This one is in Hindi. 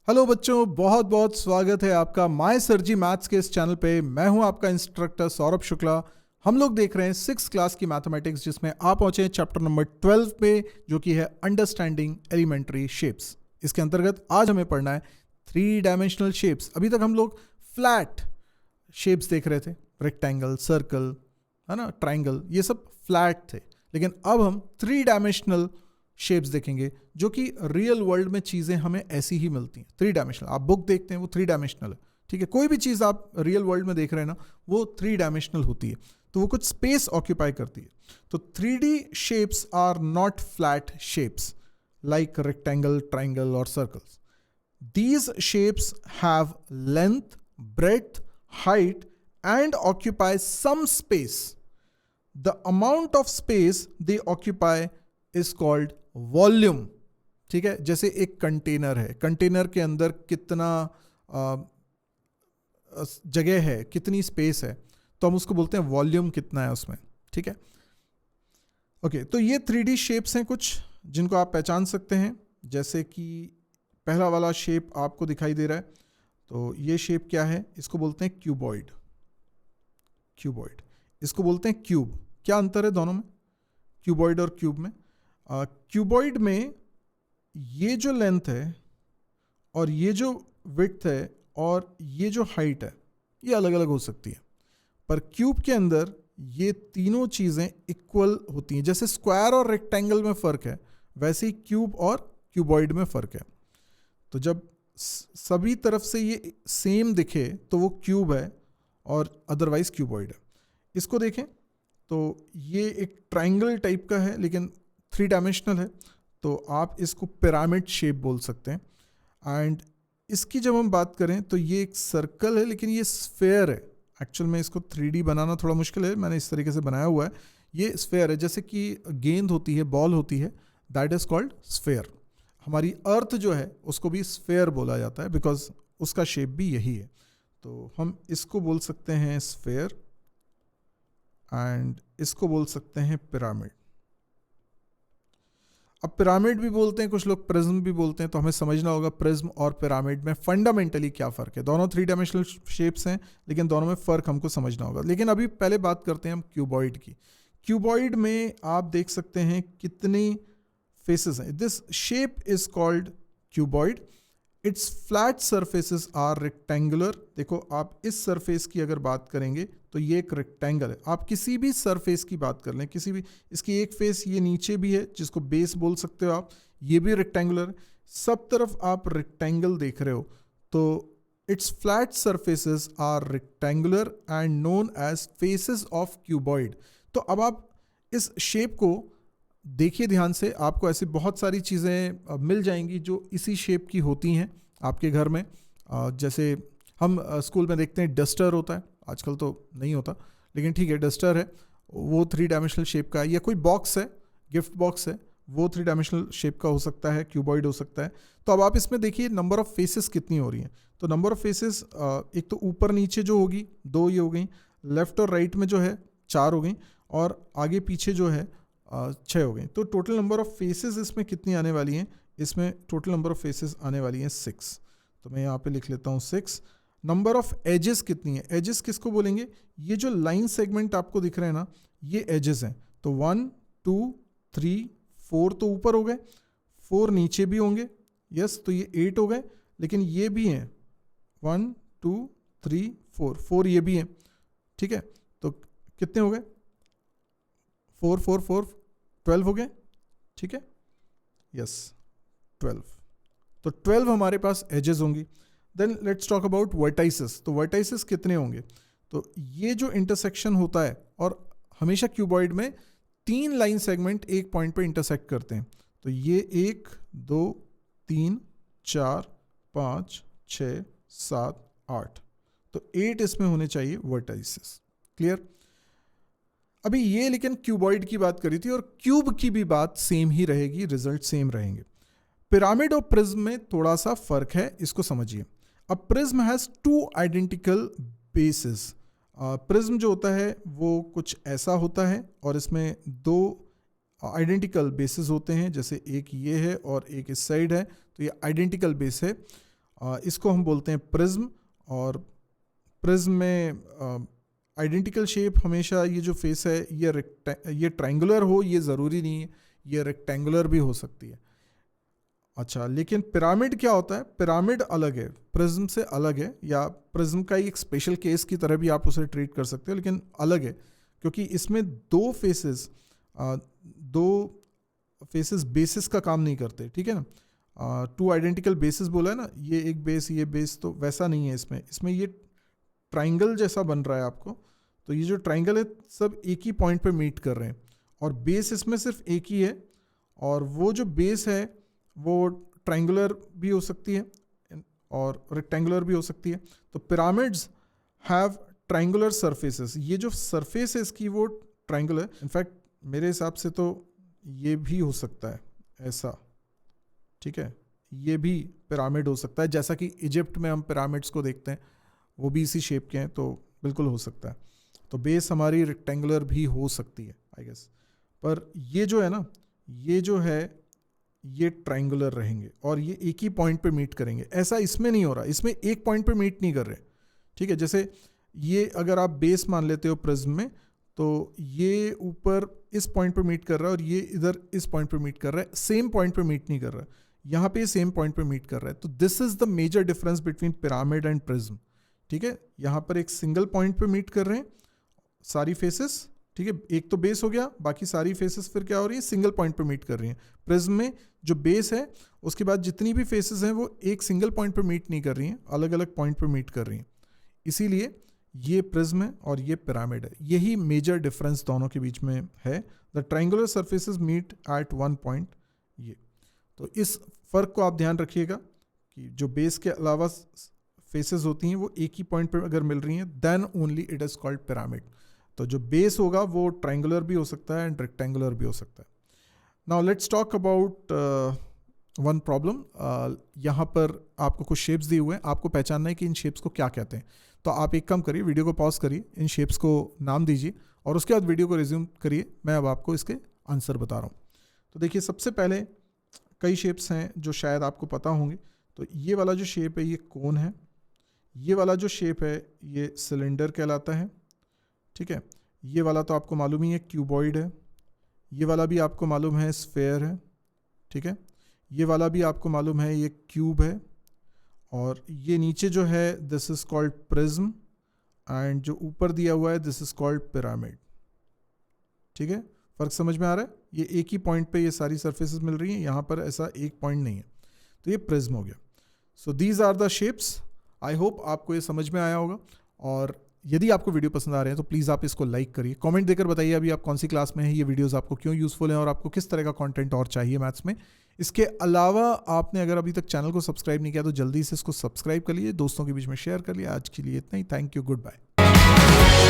हेलो बच्चों, बहुत बहुत स्वागत है आपका माय सरजी मैथ्स के इस चैनल पे। मैं हूं आपका इंस्ट्रक्टर सौरभ शुक्ला। हम लोग देख रहे हैं 6th क्लास की मैथमेटिक्स, जिसमें आप पहुंचे हैं चैप्टर नंबर 12 पे, जो कि है अंडरस्टैंडिंग एलिमेंट्री शेप्स। इसके अंतर्गत आज हमें पढ़ना है 3 डायमेंशनल शेप्स। अभी तक हम लोग फ्लैट शेप्स देख रहे थे, रेक्टेंगल, सर्कल, है ना, ट्राइंगल, ये सब फ्लैट थे। लेकिन अब हम 3 डायमेंशनल शेप्स देखेंगे, जो कि रियल वर्ल्ड में चीज़ें हमें ऐसी ही मिलती हैं। 3 डायमेंशनल, आप बुक देखते हैं वो 3 डायमेंशनल है, ठीक है। कोई भी चीज़ आप रियल वर्ल्ड में देख रहे हैं ना, वो 3 डायमेंशनल होती है, तो वो कुछ स्पेस ऑक्यूपाई करती है। तो 3D shapes are not flat shapes like rectangle, triangle और circles. These shapes have length, breadth, height, and occupy some space. The amount of space they occupy is called volume. ठीक है, जैसे एक कंटेनर है, कंटेनर के अंदर कितना जगह है, कितनी स्पेस है, तो हम उसको बोलते हैं वॉल्यूम कितना है उसमें, ठीक है। ओके, तो ये 3D शेप्स हैं कुछ जिनको आप पहचान सकते हैं। जैसे कि पहला वाला शेप आपको दिखाई दे रहा है, तो ये शेप क्या है? इसको बोलते हैं क्यूबॉइड। क्यूबॉइड, इसको बोलते हैं क्यूब। क्या अंतर है दोनों में, क्यूबॉइड और क्यूब में? क्यूबॉइड में ये जो लेंथ है और ये जो विड्थ है और ये जो हाइट है, ये अलग अलग हो सकती है, पर क्यूब के अंदर ये तीनों चीज़ें इक्वल होती हैं। जैसे स्क्वायर और रेक्टेंगल में फ़र्क है, वैसे ही क्यूब और क्यूबॉइड में फ़र्क है। तो जब सभी तरफ से ये सेम दिखे तो वो क्यूब है और अदरवाइज क्यूबॉइड है। इसको देखें तो ये एक ट्राइंगल टाइप का है, लेकिन 3 डायमेंशनल है, तो आप इसको पिरामिड शेप बोल सकते हैं। एंड इसकी जब हम बात करें तो ये एक सर्कल है, लेकिन ये स्फेयर है। एक्चुअल में इसको 3D बनाना थोड़ा मुश्किल है, मैंने इस तरीके से बनाया हुआ है। ये स्फेयर है, जैसे कि गेंद होती है, बॉल होती है, दैट इज़ कॉल्ड स्फेयर। हमारी अर्थ जो है उसको भी स्फेयर बोला जाता है, बिकॉज उसका शेप भी यही है। तो हम इसको बोल सकते हैं स्फेयर, एंड इसको बोल सकते हैं पिरामिड। अब पिरामिड भी बोलते हैं कुछ लोग, प्रिज्म भी बोलते हैं, तो हमें समझना होगा प्रिज्म और पिरामिड में फंडामेंटली क्या फ़र्क है। दोनों 3 डायमेंशनल शेप्स हैं, लेकिन दोनों में फ़र्क हमको समझना होगा। लेकिन अभी पहले बात करते हैं हम क्यूबॉइड की। क्यूबॉइड में आप देख सकते हैं कितनी फेसेस हैं। This shape is called cuboid. Its flat surfaces are rectangular. देखो, आप इस सरफेस की अगर बात करेंगे तो ये एक रेक्टेंगल है। आप किसी भी सरफेस की बात कर लें, किसी भी, इसकी एक फेस ये नीचे भी है जिसको बेस बोल सकते हो आप, ये भी रेक्टेंगुलर। सब तरफ आप रेक्टेंगल देख रहे हो, तो its flat surfaces are rectangular and known as faces of cuboid. तो अब आप इस शेप को देखिए ध्यान से, आपको ऐसी बहुत सारी चीज़ें मिल जाएंगी जो इसी शेप की होती हैं आपके घर में। जैसे हम स्कूल में देखते हैं डस्टर होता है, आजकल तो नहीं होता, लेकिन ठीक है, डस्टर है, वो 3 डायमेंशनल शेप का है। या कोई बॉक्स है, गिफ्ट बॉक्स है, वो 3 डायमेंशनल शेप का हो सकता है, क्यूबॉइड हो सकता है। तो अब आप इसमें देखिए नंबर ऑफ़ फेसेस कितनी हो रही हैं। तो नंबर ऑफ़ फेसेस, एक तो ऊपर नीचे जो होगी 2 ये हो गई, लेफ्ट और राइट में जो है 4 हो गई, और आगे पीछे जो है 6 हो गई। तो टोटल नंबर ऑफ फेसेस इसमें कितनी आने वाली हैं? इसमें टोटल नंबर ऑफ फेसेस आने वाली हैं 6। तो मैं यहाँ पे लिख लेता हूँ 6। नंबर ऑफ एजेस कितनी है? एजेस किसको बोलेंगे? ये जो लाइन सेगमेंट आपको दिख रहे हैं ना, ये एजेस हैं। तो 1 2 3 4 तो ऊपर हो गए, 4 नीचे भी होंगे, यस, तो ये 8 हो गए। लेकिन ये भी हैं 1 2 3 4 ये भी हैं, ठीक है। तो कितने हो गए? 4 4 4 12 हो गए, ठीक है, यस 12। तो 12 हमारे पास एजेस होंगी। Then let's talk about vertices. तो वर्टाइसेस कितने होंगे? तो ये जो इंटरसेक्शन होता है, और हमेशा क्यूबॉइड में 3 लाइन सेगमेंट एक पॉइंट पे इंटरसेक्ट करते हैं। तो ये 1 2 3 4 5 6 7 8, तो 8 इसमें होने चाहिए वर्टाइसेस। क्लियर? अभी ये लेकिन क्यूबॉइड की बात करी थी, और क्यूब की भी बात सेम ही रहेगी, रिजल्ट सेम रहेंगे। पिरामिड और प्रिज्म में थोड़ा सा फर्क है, इसको समझिए। अब prism has 2 identical bases. Prism जो होता है वो कुछ ऐसा होता है, और इसमें 2 आइडेंटिकल बेसेस होते हैं। जैसे एक ये है और एक इस साइड है, तो ये आइडेंटिकल बेस है। इसको हम बोलते हैं प्रिज्म। और प्रिज्म में आइडेंटिकल शेप हमेशा ये जो फेस है ये ट्रायंगुलर हो, ये ज़रूरी नहीं है, ये रेक्टेंगुलर भी हो सकती है। अच्छा, लेकिन पिरामिड क्या होता है? पिरामिड अलग है, प्रिज्म से अलग है, या प्रिज्म का एक स्पेशल केस की तरह भी आप उसे ट्रीट कर सकते हो, लेकिन अलग है क्योंकि इसमें दो फेसेस बेसिस का काम नहीं करते, ठीक है ना। 2 आइडेंटिकल बेसिस बोला है ना, ये एक बेस ये बेस, तो वैसा नहीं है इसमें ये ट्राइंगल जैसा बन रहा है आपको। तो ये जो ट्राइंगल है सब एक ही पॉइंट पे मीट कर रहे हैं, और बेस इसमें सिर्फ एक ही है, और वो जो बेस है वो ट्रायंगुलर भी हो सकती है और रेक्टेंगुलर भी हो सकती है। तो पिरामिड्स हैव ट्रायंगुलर सरफेसेस, ये जो सरफेस है इसकी वो ट्रायंगुलर, इनफैक्ट मेरे हिसाब से तो ये भी हो सकता है ऐसा, ठीक है, ये भी पिरामिड हो सकता है, जैसा कि इजिप्ट में हम पिरामिड्स को देखते हैं वो भी इसी शेप के हैं, तो बिल्कुल हो सकता है। तो बेस हमारी रेक्टेंगुलर भी हो सकती है आई गेस, पर ये जो है ना, ये जो है ये ट्रायंगुलर रहेंगे और ये एक ही पॉइंट पे मीट करेंगे। ऐसा इसमें नहीं हो रहा, इसमें एक पॉइंट पे मीट नहीं कर रहे, ठीक है। जैसे ये अगर आप बेस मान लेते हो प्रिज्म में, तो ये ऊपर इस पॉइंट पे मीट कर रहा है और ये इधर इस पॉइंट पे मीट कर रहा है, सेम पॉइंट पे मीट नहीं कर रहा है, यहाँ पे सेम पॉइंट पे मीट कर रहा है। तो this is the major difference between pyramid and prism, ठीक है। यहाँ पर एक सिंगल पॉइंट पे मीट कर रहे हैं सारी फेसेस, ठीक है, एक तो बेस हो गया, बाकी सारी फेसेस फिर क्या हो रही है, सिंगल पॉइंट पे मीट कर रही हैं। प्रिज्म में जो बेस है उसके बाद जितनी भी फेसेस हैं वो एक सिंगल पॉइंट पे मीट नहीं कर रही हैं, अलग अलग पॉइंट पे मीट कर रही हैं। इसीलिए ये प्रिज्म है और ये पिरामिड है, यही मेजर डिफरेंस दोनों के बीच में है। The triangular surfaces meet at one point, ये तो इस फर्क को आप ध्यान रखिएगा कि जो बेस के अलावा फेसेस होती हैं वो एक ही पॉइंट पर अगर मिल रही हैं, then only it is called pyramid. तो जो बेस होगा वो ट्रायंगुलर भी हो सकता है एंड रेक्टेंगुलर भी हो सकता है। Now let's talk about one problem. यहाँ पर आपको कुछ शेप्स दिए हुए हैं, आपको पहचानना है कि इन शेप्स को क्या कहते हैं। तो आप एक काम करिए, वीडियो को पॉज करिए, इन शेप्स को नाम दीजिए और उसके बाद वीडियो को रिज्यूम करिए। मैं अब आपको इसके आंसर बता रहा हूँ। तो देखिए, सबसे पहले कई शेप्स हैं जो शायद आपको पता होंगे। तो ये वाला जो शेप है ये कोन है, ये वाला जो शेप है ये सिलेंडर कहलाता है, ठीक है। ये वाला तो आपको मालूम ही है क्यूबॉइड है, ये वाला भी आपको मालूम है स्फेयर है, ठीक है। ये वाला भी आपको मालूम है ये क्यूब है, और ये नीचे जो है this is called prism, and जो ऊपर दिया हुआ है दिस इज कॉल्ड पिरामिड, ठीक है। फर्क समझ में आ रहा है? ये एक ही पॉइंट पे ये सारी सरफेसेस मिल रही हैं, यहाँ पर ऐसा एक पॉइंट नहीं है, तो ये प्रिज्म हो गया। So these are the shapes. I hope आपको ये समझ में आया होगा, और यदि आपको वीडियो पसंद आ रहे हैं तो प्लीज़ आप इसको लाइक करिए, कमेंट देकर बताइए अभी आप कौन सी क्लास में हैं, ये वीडियोस आपको क्यों यूज़फुल हैं और आपको किस तरह का कंटेंट और चाहिए मैथ्स में। इसके अलावा आपने अगर अभी तक चैनल को सब्सक्राइब नहीं किया तो जल्दी से इसको सब्सक्राइब कर लीजिए, दोस्तों के बीच में शेयर कर लिया। आज के लिए इतना ही, थैंक यू, गुड बाय।